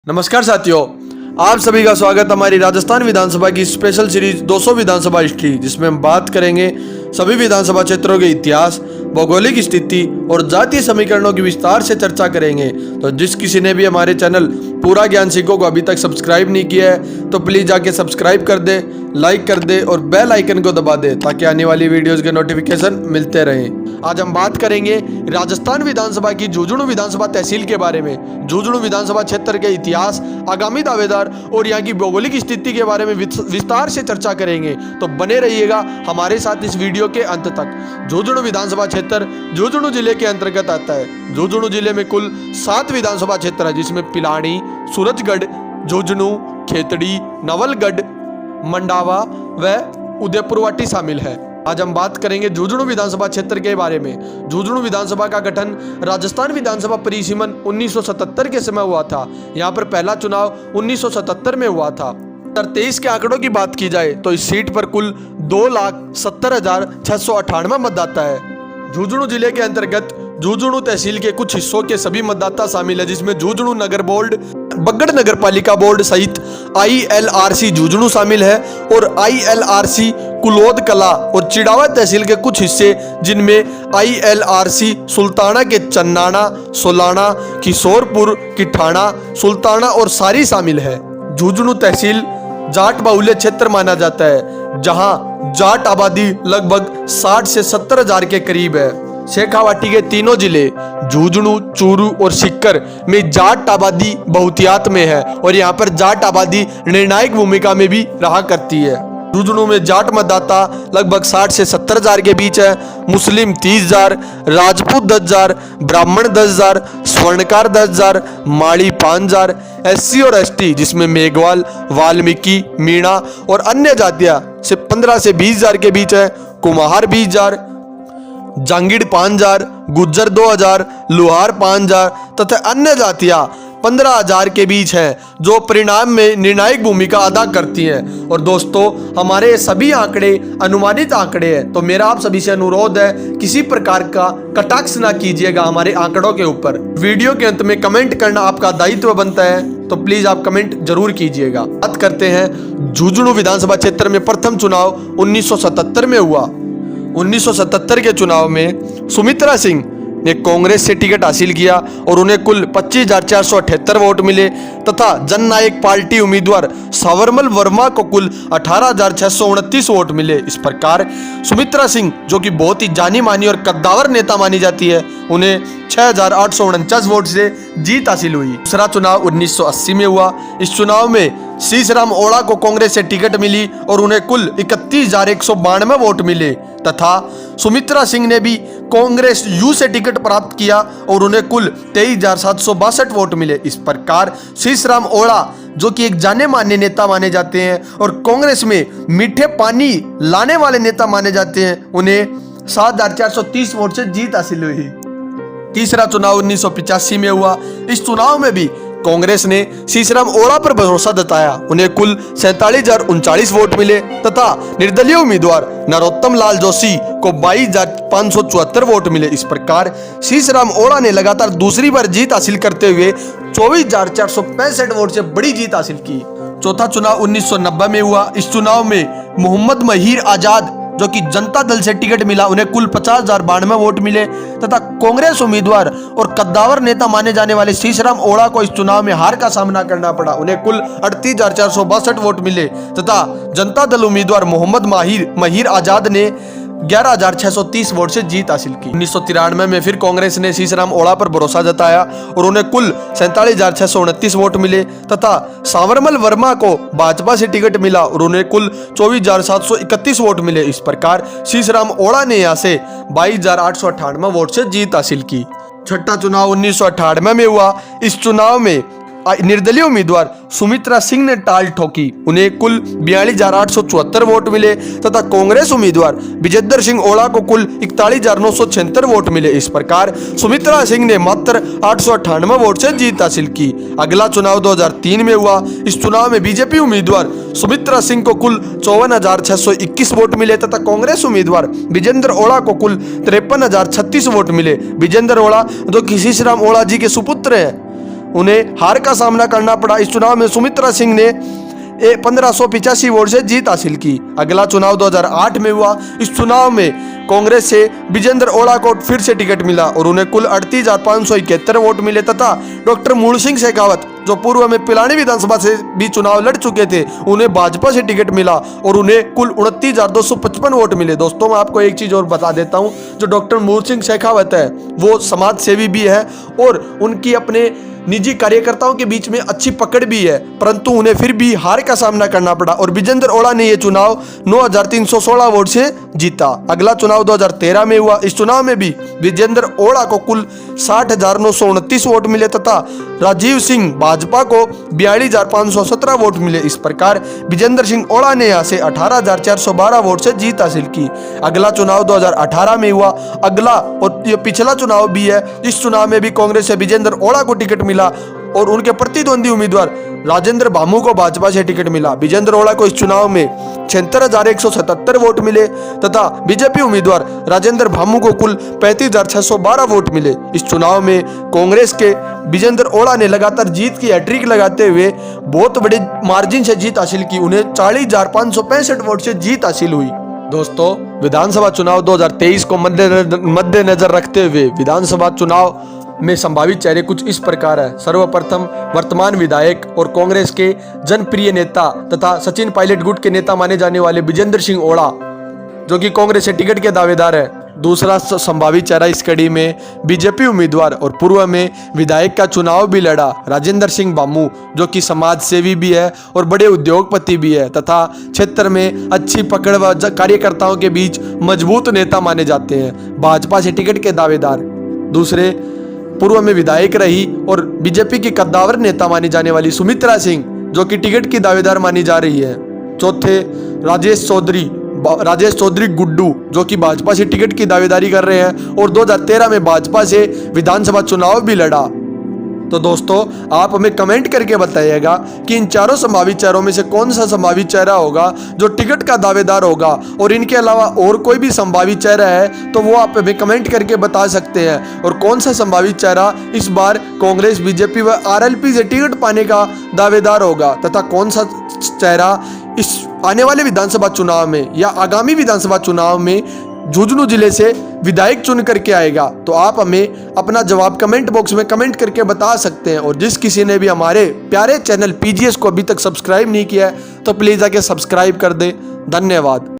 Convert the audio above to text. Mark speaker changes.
Speaker 1: नमस्कार साथियों, आप सभी का स्वागत हमारी राजस्थान विधानसभा की स्पेशल सीरीज 200 विधानसभा हिस्ट्री, जिसमें हम बात करेंगे सभी विधानसभा क्षेत्रों के इतिहास, भौगोलिक स्थिति और जातीय समीकरणों की विस्तार से चर्चा करेंगे। तो जिस किसी ने भी हमारे चैनल पूरा ज्ञान सीखो को अभी तक सब्सक्राइब नहीं किया है तो प्लीज जाके सब्सक्राइब कर दे, लाइक कर दे और बेल आइकन को दबा दे ताकि आने वाली वीडियोस के नोटिफिकेशन मिलते रहें। आज हम बात करेंगे राजस्थान विधानसभा की झुंझुनू विधानसभा तहसील के बारे में, झुंझुनू विधानसभा क्षेत्र के इतिहास, आगामी दावेदार और यहाँ की भौगोलिक स्थिति के बारे में विस्तार से चर्चा करेंगे। तो बने रहिएगा हमारे साथ इस वीडियो के अंत तक। झुंझुनू विधानसभा क्षेत्र झुंझुनू जिले के अंतर्गत आता है। झुंझुनू जिले में कुल 7 विधानसभा क्षेत्र है, जिसमें पिलानी, सूरजगढ़, झुंझुनू, खेतड़ी, नवलगढ़, मंडावा व उदयपुरवाटी शामिल है। आज हम बात करेंगे झुंझुनू विधानसभा क्षेत्र के बारे में। झुंझुनू विधानसभा का गठन राजस्थान विधानसभा परिसीमन 1977 के समय हुआ था। यहाँ पर पहला चुनाव 1977 में हुआ था। 2023 के आंकड़ों की बात की जाए तो इस सीट पर कुल 2,70,698 मतदाता है। झुंझुनू जिले के अंतर्गत झुंझुनू तहसील के कुछ हिस्सों के सभी मतदाता शामिल है, जिसमें झुंझुनू नगर बोर्ड, बगड़ नगर पालिका बोर्ड सहित ILRC झुंझुनू शामिल है और ILRC कुलोद कला और चिड़ावा तहसील के कुछ हिस्से, जिनमें ILRC सुल्ताना के चन्नाना, सोलाना, किशोरपुर, किठाना, सुल्ताना और सारी शामिल है। झुंझुनू तहसील जाट बाहुल्य क्षेत्र माना जाता है, जहां जाट आबादी लगभग 60 से 70 हजार के करीब है। शेखावाटी के तीनों जिले झुंझुनू, चूरू और सीकर में जाट आबादी बहुतियात में है और यहाँ पर जाट आबादी निर्णायक भूमिका में भी रहा करती है। झुंझुनू में जाट मतदाता लगभग 60 से 70 हजार के बीच है। मुस्लिम 30,000, राजपूत 10,000, ब्राह्मण 10,000, स्वर्णकार 10,000, माड़ी 5,000, SC और ST जिसमें मेघवाल, वाल्मीकि, मीणा और अन्य जातियां से 15 से 20,000 के बीच है। कुम्हार 20,000, जांगीड़ 5,000, गुज्जर 2,000, लुहार 5,000 तथा अन्य जातियां 15,000 के बीच हैं, जो परिणाम में निर्णायक भूमिका अदा करती हैं। और दोस्तों, हमारे सभी आंकड़े अनुमानित आंकड़े हैं, तो मेरा आप सभी से अनुरोध है किसी प्रकार का कटाक्ष ना कीजिएगा हमारे आंकड़ों के ऊपर। वीडियो के अंत में कमेंट करना आपका दायित्व बनता है, तो प्लीज आप कमेंट जरूर कीजिएगा। बात करते हैं झुंझुनू विधानसभा क्षेत्र में प्रथम चुनाव 1977 में हुआ। 1977 के चुनाव में सुमित्रा सिंह ने कांग्रेस से टिकट हासिल किया और उन्हें कुल 25,478 वोट मिले तथा जननायक पार्टी उम्मीदवार सावरमल वर्मा को कुल 18,629 वोट मिले। इस प्रकार सुमित्रा सिंह, जो कि बहुत ही जानी मानी और कद्दावर नेता मानी जाती है, उन्हें 6,849 वोट से जीत हासिल हुई। दूसरा चुनाव 1980 में हुआ। इस चुनाव में शीशराम ओड़ा को कांग्रेस से टिकट मिली और उन्हें कुल 31,192 वोट मिले तथा सुमित्रा सिंह ने भी कांग्रेस यू से टिकट प्राप्त किया और उन्हें कुल 23,762 वोट मिले। इस प्रकार शीशराम ओड़ा, जो कि एक जाने माने नेता माने जाते हैं और कांग्रेस में मीठे पानी लाने वाले नेता माने जाते हैं, उन्हें 7,430 वोट से जीत हासिल हुई। तीसरा चुनाव 1985 में हुआ। इस चुनाव में भी कांग्रेस ने शीशराम ओड़ा पर भरोसा जताया। उन्हें कुल 47,039 वोट मिले तथा निर्दलीय उम्मीदवार नरोत्तम लाल जोशी को 22,574 वोट मिले। इस प्रकार शीशराम ओड़ा ने लगातार दूसरी बार जीत हासिल करते हुए 24,465 वोट से बड़ी जीत हासिल की। चौथा चुनाव 1990 में हुआ। इस चुनाव में मोहम्मद महीर आजाद, जो कि जनता दल से टिकट मिला, उन्हें कुल 50,092 वोट मिले तथा कांग्रेस उम्मीदवार और कद्दावर नेता माने जाने वाले शीशराम ओड़ा को इस चुनाव में हार का सामना करना पड़ा। उन्हें कुल 38,462 वोट मिले तथा जनता दल उम्मीदवार मोहम्मद महीर आजाद ने 11,630 वोट से जीत हासिल की। 1993 में फिर कांग्रेस ने शीशराम ओड़ा पर भरोसा जताया और उन्हें कुल 47,629 वोट मिले तथा सावरमल वर्मा को भाजपा से टिकट मिला और उन्हें कुल 24,731 वोट मिले। इस प्रकार शीशराम ओड़ा ने यहां से 22,898 वोट से जीत हासिल की। छठा चुनाव 1998 में हुआ। इस चुनाव में निर्दलीय उम्मीदवार सुमित्रा सिंह ने टाल ठोकी। उन्हें कुल 42,874 वोट मिले तथा कांग्रेस उम्मीदवार विजेंद्र सिंह ओड़ा को कुल 41,976 वोट मिले। इस प्रकार सुमित्रा सिंह ने मात्र 898 वोट से जीत हासिल की। अगला चुनाव 2003 में हुआ। इस चुनाव में बीजेपी उम्मीदवार सुमित्रा सिंह को कुल 54,621 वोट मिले तथा कांग्रेस उम्मीदवार विजेंद्र ओड़ा को कुल 53,036 वोट मिले। विजेंद्र ओड़ा, जो कि शीशराम ओड़ा जी के सुपुत्र हैं, उन्हें हार का सामना करना पड़ा। इस चुनाव में सुमित्रा सिंह ने 1585 वोट से जीत हासिल की। अगला चुनाव 2008 में हुआ। इस चुनाव में कांग्रेस से विजेंद्र ओड़ा को फिर से टिकट मिला और उन्हें कुल 38,571 वोट मिले तथा डॉक्टर मूल सिंह शेखावत जो पूर्व में पिलानी विधानसभा से भी चुनाव लड़ चुके थे, उन्हें भाजपा से टिकट मिला और उन्हें कुल 29,255 वोट मिले। दोस्तों मैं आपको एक चीज और बता देता हूं, जो डॉक्टर मूल सिंह शेखावत है वो समाज सेवी भी है और उनकी अपने निजी कार्यकर्ताओं के बीच में अच्छी पकड़ भी है, परंतु उन्हें फिर भी हार का सामना करना पड़ा और विजेंद्र ओड़ा ने यह चुनाव 9,316 वोट से जीता। अगला चुनाव 2013 में हुआ। इस चुनाव में भी विजेंद्र ओड़ा को कुल 60,929 वोट मिले तथा राजीव सिंह भाजपा को 42,517 वोट मिले। इस प्रकार विजेंद्र सिंह ओड़ा ने यहां से 18,412 वोट से जीत हासिल की। अगला चुनाव 2018 में हुआ। अगला और ये पिछला चुनाव भी है। इस चुनाव में भी कांग्रेस से विजेंद्र ओड़ा को टिकट मिला और उनके प्रतिद्वंदी उम्मीदवार राजेंद्र भामू को भाजपा से टिकट मिला। विजेंद्र ओड़ा को इस चुनाव में 76,177 वोट मिले तथा बीजेपी उम्मीदवार राजेंद्र भामू को कुल 35,612 वोट मिले। इस चुनाव में कांग्रेस के विजेंद्र ओड़ा ने लगातार जीत की हैट्रिक लगाते हुए बहुत बड़े मार्जिन से जीत हासिल की। उन्हें 40,565 वोट से जीत हासिल हुई। दोस्तों विधानसभा चुनाव 2023 को मद्देनजर रखते हुए विधानसभा चुनाव में संभावित चेहरे कुछ इस प्रकार है। सर्वप्रथम वर्तमान विधायक और कांग्रेस के जनप्रिय नेता तथा सचिन पायलट गुट के नेता माने जाने वाले विजेंद्र सिंह ओड़ा जो कि कांग्रेस से टिकट के दावेदार है। दूसरा संभावित चेहरा इस कड़ी में बीजेपी उम्मीदवार और पूर्व में विधायक का चुनाव भी लड़ा राजेंद्र सिंह भामू जो कि समाज सेवी भी है और बड़े उद्योगपति भी है तथा क्षेत्र में अच्छी पकड़ व कार्यकर्ताओं के बीच मजबूत नेता माने जाते हैं, भाजपा से टिकट के दावेदार। दूसरे पूर्व में विधायक रही और बीजेपी की कद्दावर नेता मानी जाने वाली सुमित्रा सिंह जो कि टिकट की दावेदार मानी जा रही है। चौथे राजेश चौधरी गुड्डू जो कि भाजपा से टिकट की दावेदारी कर रहे हैं और 2013 में भाजपा से विधानसभा चुनाव भी लड़ा। तो दोस्तों आप हमें कमेंट करके बताइएगा कि इन चारों संभावित चेहरों में से कौन सा संभावित चेहरा होगा जो टिकट का दावेदार होगा और इनके अलावा और कोई भी संभावित चेहरा है तो वो आप हमें कमेंट करके बता सकते हैं। और कौन सा संभावित चेहरा इस बार कांग्रेस बीजेपी व आरएलपी से टिकट पाने का दावेदार होगा तथा कौन सा चेहरा इस आने वाले विधानसभा चुनाव में या आगामी विधानसभा चुनाव में झुंझुनू जिले से विधायक चुन करके आएगा, तो आप हमें अपना जवाब कमेंट बॉक्स में कमेंट करके बता सकते हैं। और जिस किसी ने भी हमारे प्यारे चैनल पीजीएस को अभी तक सब्सक्राइब नहीं किया है तो प्लीज़ आके सब्सक्राइब कर दें। धन्यवाद।